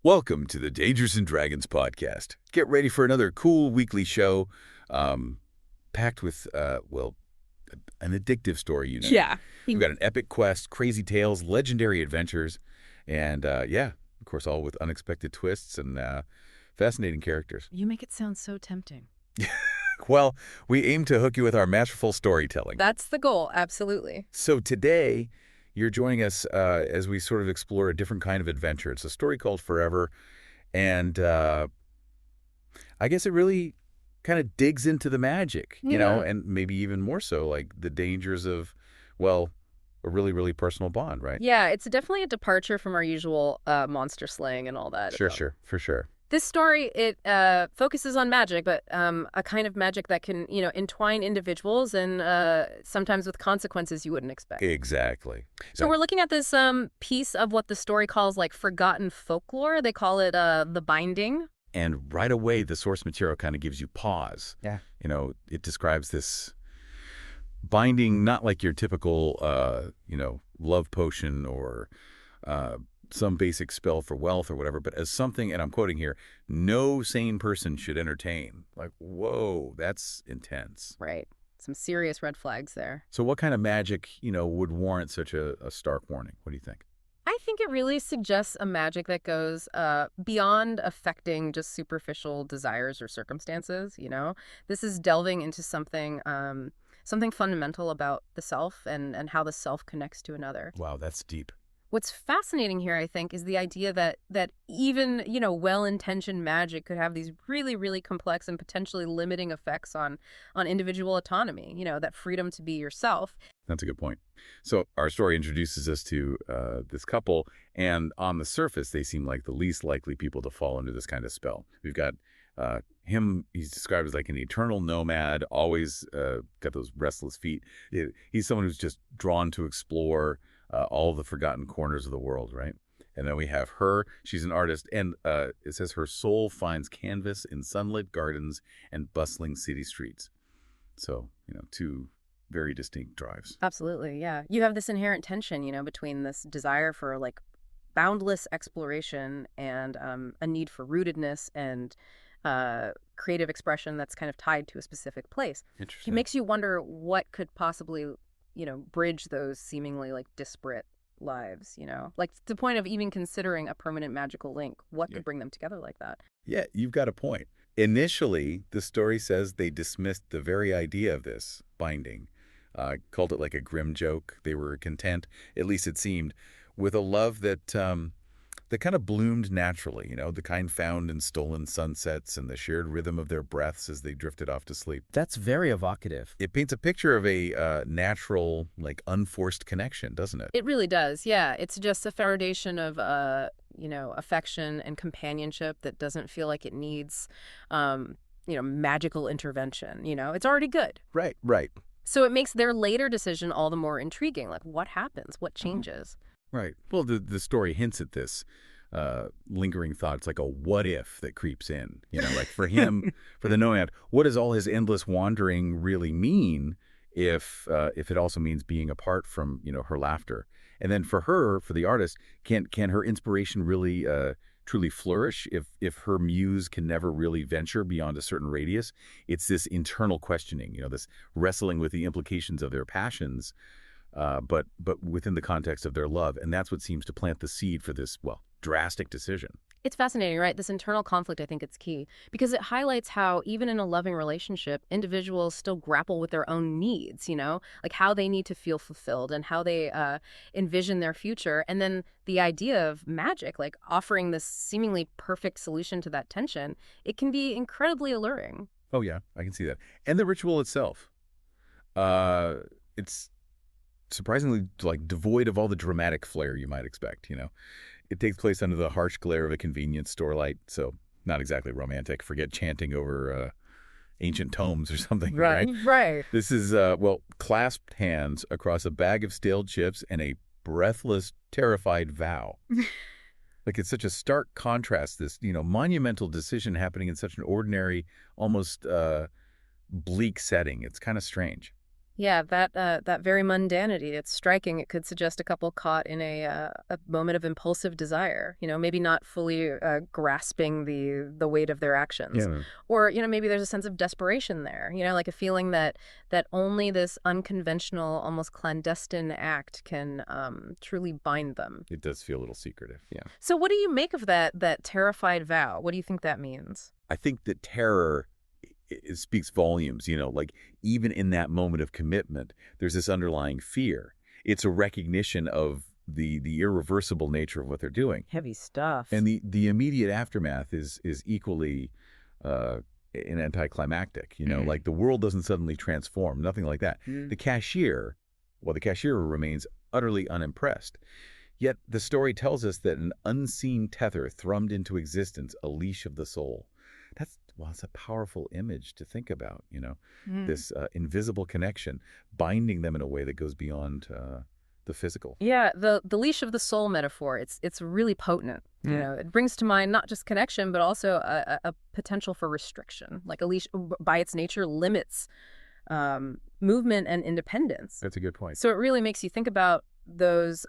Welcome to the Dangers and Dragons podcast. Get ready for another cool weekly show packed with, an addictive story, Yeah. We've got an epic quest, crazy tales, legendary adventures, and, of course, all with unexpected twists and fascinating characters. You make it sound so tempting. Well, we aim to hook you with our masterful storytelling. That's the goal, absolutely. So today, you're joining us as we sort of explore a different kind of adventure. It's a story called Forever, and I guess it really kind of digs into the magic, and maybe even more so, like the dangers of, well, a really, really personal bond, right? Yeah, it's definitely a departure from our usual monster slaying and all that. Sure, for sure. This story, it focuses on magic, but a kind of magic that can, entwine individuals and sometimes with consequences you wouldn't expect. Exactly. So we're looking at this piece of what the story calls like forgotten folklore. They call it the binding. And right away, the source material kind of gives you pause. Yeah. It describes this binding, not like your typical, love potion or some basic spell for wealth or whatever, but as something, and I'm quoting here, no sane person should entertain. Like, whoa, that's intense. Right. Some serious red flags there. So what kind of magic, would warrant such a stark warning? What do you think? I think it really suggests a magic that goes beyond affecting just superficial desires or circumstances, This is delving into something something fundamental about the self and how the self connects to another. Wow, that's deep. What's fascinating here, I think, is the idea that even, well-intentioned magic could have these really, really complex and potentially limiting effects on individual autonomy, that freedom to be yourself. That's a good point. So our story introduces us to this couple, and on the surface, they seem like the least likely people to fall under this kind of spell. We've got him, he's described as like an eternal nomad, always got those restless feet. He's someone who's just drawn to explore all the forgotten corners of the world, right? And then we have her. She's an artist, and it says her soul finds canvas in sunlit gardens and bustling city streets. So, two very distinct drives. Absolutely, yeah. You have this inherent tension, between this desire for like boundless exploration and a need for rootedness and creative expression that's kind of tied to a specific place. Interesting. It makes you wonder what could possibly, bridge those seemingly like disparate lives, like to the point of even considering a permanent magical link. What could bring them together like that? Yeah, you've got a point. Initially, the story says they dismissed the very idea of this binding, called it like a grim joke. They were content, at least it seemed, with a love that kind of bloomed naturally, the kind found in stolen sunsets and the shared rhythm of their breaths as they drifted off to sleep. That's very evocative. It paints a picture of a natural, like unforced connection, doesn't it? It really does, yeah. It's just a foundation of, affection and companionship that doesn't feel like it needs, magical intervention, It's already good. Right. So it makes their later decision all the more intriguing. Like, what happens? What changes? Right. Well, the story hints at this lingering thought. It's like a what if that creeps in. Like for him, for the nomad, what does all his endless wandering really mean if it also means being apart from, her laughter? And then for her, for the artist, can her inspiration really truly flourish if her muse can never really venture beyond a certain radius? It's this internal questioning, this wrestling with the implications of their passions, but within the context of their love. And that's what seems to plant the seed for this, drastic decision. It's fascinating, right? This internal conflict, I think it's key because it highlights how even in a loving relationship, individuals still grapple with their own needs, like how they need to feel fulfilled and how they envision their future. And then the idea of magic, like offering this seemingly perfect solution to that tension, it can be incredibly alluring. Oh, yeah, I can see that. And the ritual itself, it's surprisingly like devoid of all the dramatic flair you might expect, It takes place under the harsh glare of a convenience store light, so not exactly romantic. Forget chanting over ancient tomes or something, right? Right. This is, clasped hands across a bag of stale chips and a breathless, terrified vow. Like it's such a stark contrast, this, monumental decision happening in such an ordinary, almost bleak setting. It's kind of strange. Yeah, that very mundanity, it's striking. It could suggest a couple caught in a moment of impulsive desire, maybe not fully grasping the weight of their actions. Yeah. Or, maybe there's a sense of desperation there, like a feeling that only this unconventional, almost clandestine act can truly bind them. It does feel a little secretive. Yeah. So what do you make of that terrified vow? What do you think that means? I think that terror it speaks volumes, like even in that moment of commitment, there's this underlying fear. It's a recognition of the irreversible nature of what they're doing. Heavy stuff. And the immediate aftermath is equally an anticlimactic, like the world doesn't suddenly transform, nothing like that. The cashier remains utterly unimpressed. Yet the story tells us that an unseen tether thrummed into existence, a leash of the soul. It's a powerful image to think about, this invisible connection, binding them in a way that goes beyond the physical. Yeah, the leash of the soul metaphor, it's really potent. It brings to mind not just connection, but also a potential for restriction. Like a leash, by its nature, limits movement and independence. That's a good point. So it really makes you think about those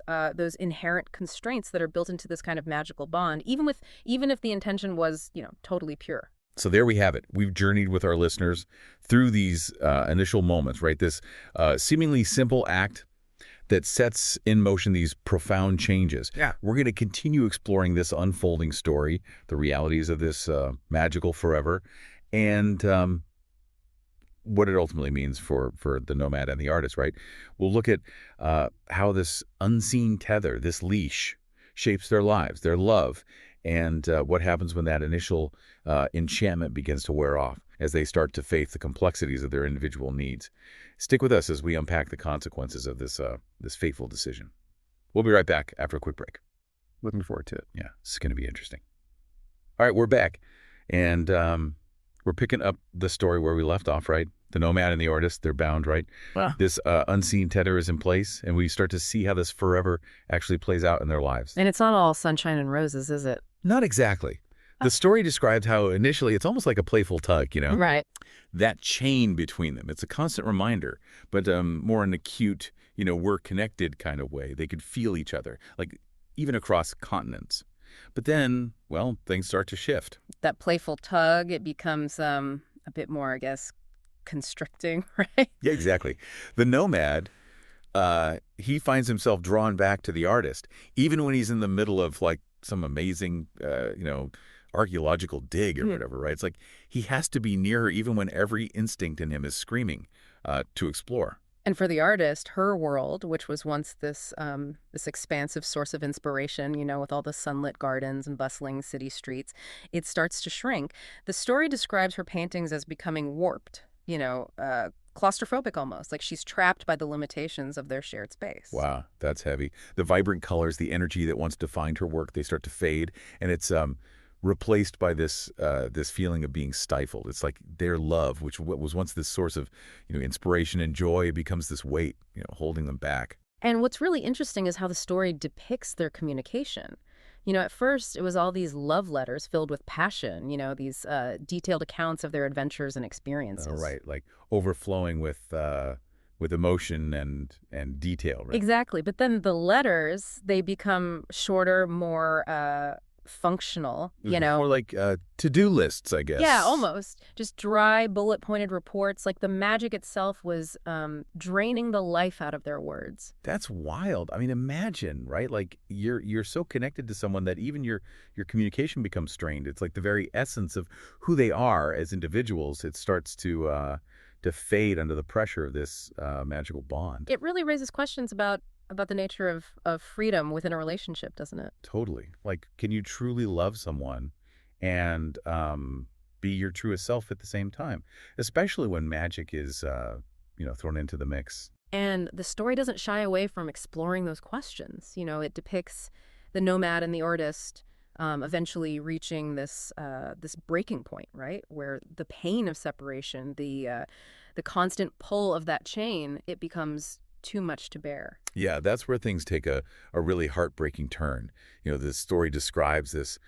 inherent constraints that are built into this kind of magical bond, even if the intention was, totally pure. So there we have it. We've journeyed with our listeners through these initial moments, right? This seemingly simple act that sets in motion these profound changes. Yeah. We're going to continue exploring this unfolding story, the realities of this magical forever, and what it ultimately means for the nomad and the artist, right? We'll look at how this unseen tether, this leash, shapes their lives, their love, and what happens when that initial enchantment begins to wear off as they start to face the complexities of their individual needs. Stick with us as we unpack the consequences of this fateful decision. We'll be right back after a quick break. Looking forward to it. Yeah, it's going to be interesting. All right, we're back, and we're picking up the story where we left off, right? The nomad and the artist, they're bound, right? Wow. This unseen tether is in place, and we start to see how this forever actually plays out in their lives. And it's not all sunshine and roses, is it? Not exactly. The story describes how initially it's almost like a playful tug, Right. That chain between them. It's a constant reminder, but more an acute, we're connected kind of way. They could feel each other, like even across continents. But then, well, things start to shift. That playful tug, it becomes a bit more, I guess, constricting, right? Yeah, exactly. The nomad, he finds himself drawn back to the artist, even when he's in the middle of like some amazing, archaeological dig or whatever, right? It's like he has to be near her even when every instinct in him is screaming to explore. And for the artist, her world, which was once this expansive source of inspiration, with all the sunlit gardens and bustling city streets, it starts to shrink. The story describes her paintings as becoming warped, claustrophobic almost, like she's trapped by the limitations of their shared space. Wow, that's heavy. The vibrant colors, the energy that once defined her work, they start to fade, and it's replaced by this feeling of being stifled. It's like their love, which was once this source of inspiration and joy, it becomes this weight, holding them back. And what's really interesting is how the story depicts their communication. At first, it was all these love letters filled with passion, these detailed accounts of their adventures and experiences. Oh, right, like overflowing with emotion and detail, right? Exactly. But then the letters, they become shorter, more functional, More like to-do lists, I guess. Yeah, almost. Just dry, bullet-pointed reports. Like the magic itself was draining the life out of their words. That's wild. I mean, imagine, right? Like you're so connected to someone that even your communication becomes strained. It's like the very essence of who they are as individuals. It starts to fade under the pressure of this magical bond. It really raises questions about the nature of freedom within a relationship, doesn't it? Totally. Like, can you truly love someone and be your truest self at the same time? Especially when magic is, thrown into the mix. And the story doesn't shy away from exploring those questions. It depicts the nomad and the artist eventually reaching this breaking point, right? Where the pain of separation, the constant pull of that chain, it becomes too much to bear. Yeah, that's where things take a really heartbreaking turn. The story describes this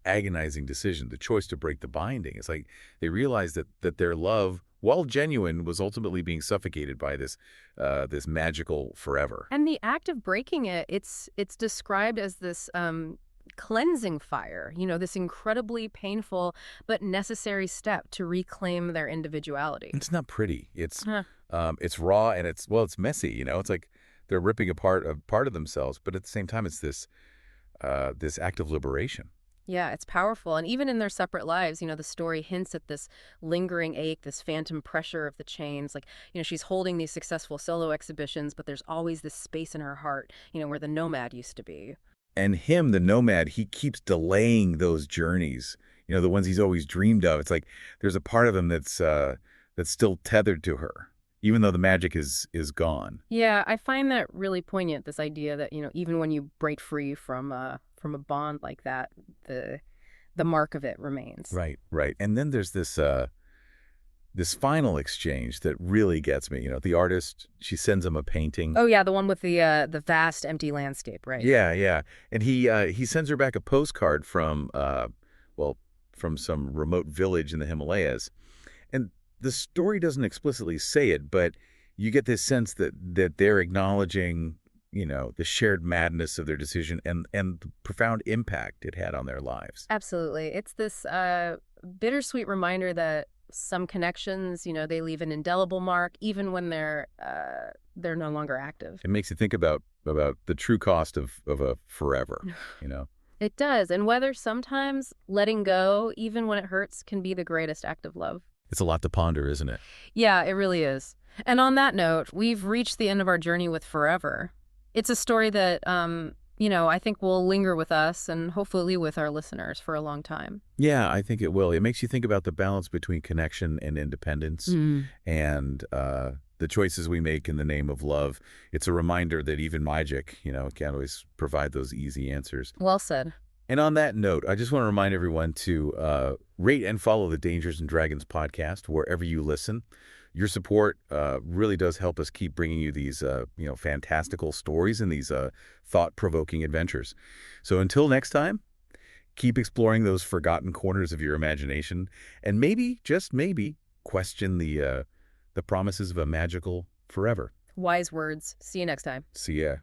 agonizing decision, the choice to break the binding. It's like they realize that their love while genuine, was ultimately being suffocated by this magical forever. And the act of breaking it, it's described as this cleansing fire, this incredibly painful but necessary step to reclaim their individuality. It's not pretty. Huh. It's raw and it's messy. It's like they're ripping apart a part of themselves, but at the same time, it's this act of liberation. Yeah, it's powerful. And even in their separate lives, the story hints at this lingering ache, this phantom pressure of the chains. Like, she's holding these successful solo exhibitions, but there's always this space in her heart, where the nomad used to be. And him, the nomad, he keeps delaying those journeys. The ones he's always dreamed of. It's like there's a part of him that's still tethered to her, even though the magic is gone. Yeah, I find that really poignant, this idea that, even when you break free from a bond like that, the mark of it remains. Right, right. And then there's this final exchange that really gets me. The artist, she sends him a painting. Oh yeah, the one with the vast empty landscape, right? Yeah, yeah. And he sends her back a postcard from some remote village in the Himalayas. And the story doesn't explicitly say it, but you get this sense that they're acknowledging, the shared madness of their decision and the profound impact it had on their lives. Absolutely. It's this bittersweet reminder that some connections, they leave an indelible mark even when they're no longer active. It makes you think about the true cost of a forever. It does. And whether sometimes letting go, even when it hurts, can be the greatest act of love. It's a lot to ponder, isn't it? Yeah, it really is. And on that note, we've reached the end of our journey with Forever. It's a story that, I think will linger with us and hopefully with our listeners for a long time. Yeah, I think it will. It makes you think about the balance between connection and independence and the choices we make in the name of love. It's a reminder that even magic, can't always provide those easy answers. Well said. And on that note, I just want to remind everyone to rate and follow the Dangers and Dragons podcast wherever you listen. Your support really does help us keep bringing you these, fantastical stories and these thought-provoking adventures. So until next time, keep exploring those forgotten corners of your imagination and maybe, just maybe, question the promises of a magical forever. Wise words. See you next time. See ya.